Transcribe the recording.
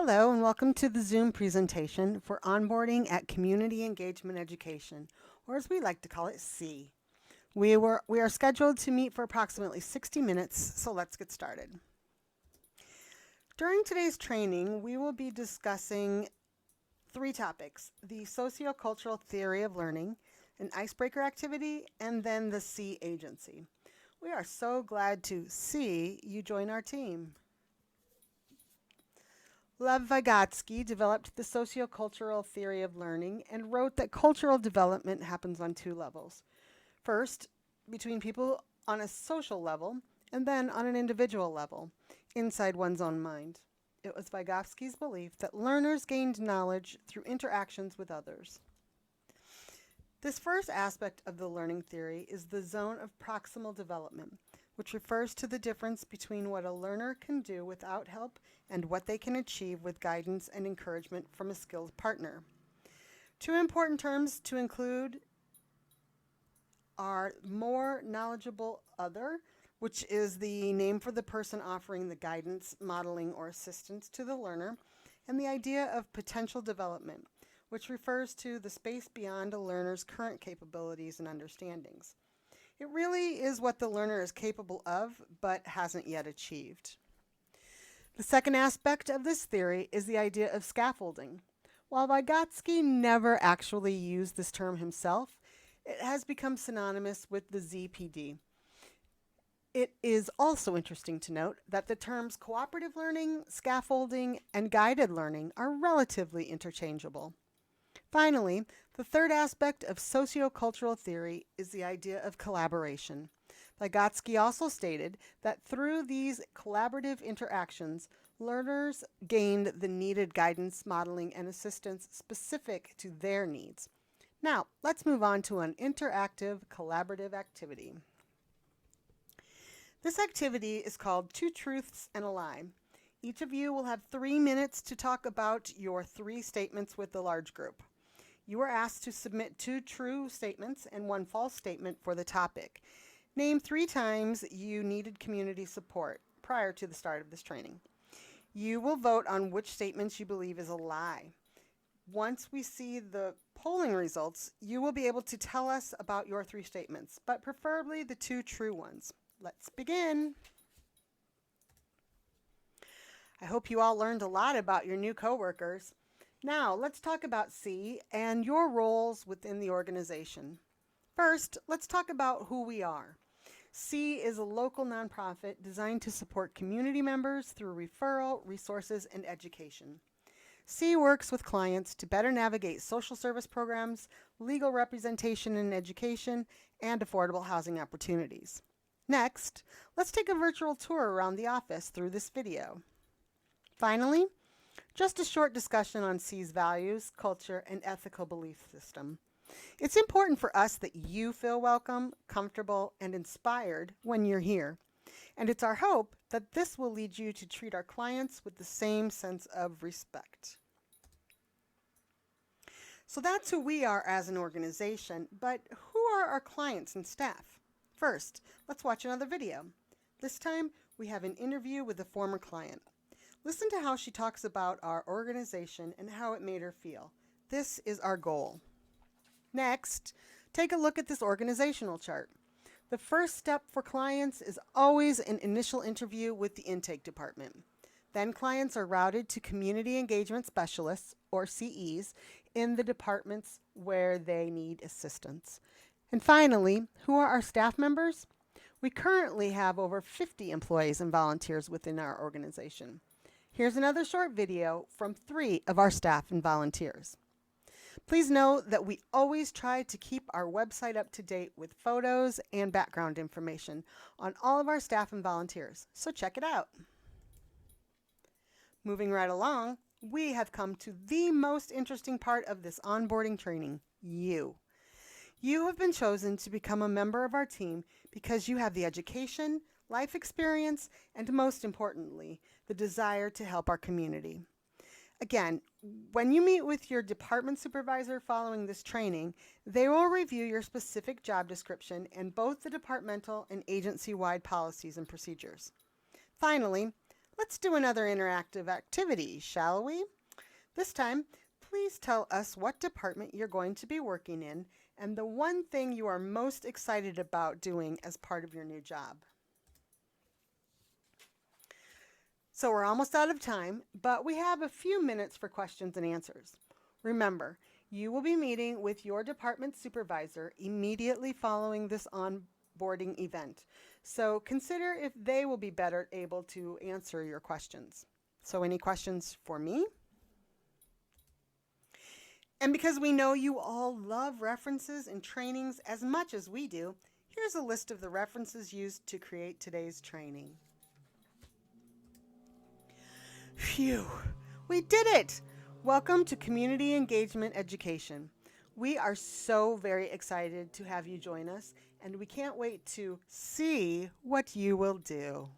Hello and welcome to the Zoom presentation for onboarding at Community Engagement Education, or as we like to call it, C. We are scheduled to meet for approximately 60 minutes, so let's get started. During today's training, we will be discussing three topics: the sociocultural theory of learning, an icebreaker activity, and then the C agency. We are so glad to see you join our team. Lev Vygotsky developed the sociocultural theory of learning and wrote that cultural development happens on two levels. First, between people on a social level, and then on an individual level, inside one's own mind. It was Vygotsky's belief that learners gained knowledge through interactions with others. This first aspect of the learning theory is the zone of proximal development, which refers to the difference between what a learner can do without help and what they can achieve with guidance and encouragement from a skilled partner. Two important terms to include are more knowledgeable other, which is the name for the person offering the guidance, modeling, or assistance to the learner, and the idea of potential development, which refers to the space beyond a learner's current capabilities and understandings. It really is what the learner is capable of, but hasn't yet achieved. The second aspect of this theory is the idea of scaffolding. While Vygotsky never actually used this term himself, it has become synonymous with the ZPD. It is also interesting to note that the terms cooperative learning, scaffolding, and guided learning are relatively interchangeable. Finally, the third aspect of sociocultural theory is the idea of collaboration. Vygotsky also stated that through these collaborative interactions, learners gained the needed guidance, modeling, and assistance specific to their needs. Now, let's move on to an interactive collaborative activity. This activity is called Two Truths and a Lie. Each of you will have 3 minutes to talk about your 3 statements with the large group. You are asked to submit 2 true statements and 1 false statement for the topic. Name 3 times you needed community support prior to the start of this training. You will vote on which statements you believe is a lie. Once we see the polling results, you will be able to tell us about your 3 statements, but preferably the 2 true ones. Let's begin. I hope you all learned a lot about your new coworkers. Now, let's talk about C and your roles within the organization. First, let's talk about who we are. C is a local nonprofit designed to support community members through referral, resources, and education. C works with clients to better navigate social service programs, legal representation in education, and affordable housing opportunities. Next, let's take a virtual tour around the office through this video. Finally, just a short discussion on C's values, culture, and ethical belief system. It's important for us that you feel welcome, comfortable, and inspired when you're here. And it's our hope that this will lead you to treat our clients with the same sense of respect. So that's who we are as an organization, but who are our clients and staff? First, let's watch another video. This time, we have an interview with a former client. Listen to how she talks about our organization and how it made her feel. This is our goal. Next, take a look at this organizational chart. The first step for clients is always an initial interview with the intake department. Then clients are routed to community engagement specialists, or CEs, in the departments where they need assistance. And finally, who are our staff members? We currently have over 50 employees and volunteers within our organization. Here's another short video from 3 of our staff and volunteers. Please note that we always try to keep our website up to date with photos and background information on all of our staff and volunteers, so check it out. Moving right along, we have come to the most interesting part of this onboarding training, you. You have been chosen to become a member of our team because you have the education, life experience, and most importantly, the desire to help our community. Again, when you meet with your department supervisor following this training, they will review your specific job description and both the departmental and agency-wide policies and procedures. Finally, Let's do another interactive activity, shall we? This time, please tell us what department you're going to be working in and the one thing you are most excited about doing as part of your new job. So we're almost out of time, but we have a few minutes for questions and answers. Remember, you will be meeting with your department supervisor immediately following this onboarding event. So consider if they will be better able to answer your questions. So any questions for me? And because we know you all love references and trainings as much as we do, here's a list of the references used to create today's training. Phew, we did it! Welcome to Community Engagement Education. We are so very excited to have you join us, and we can't wait to see what you will do.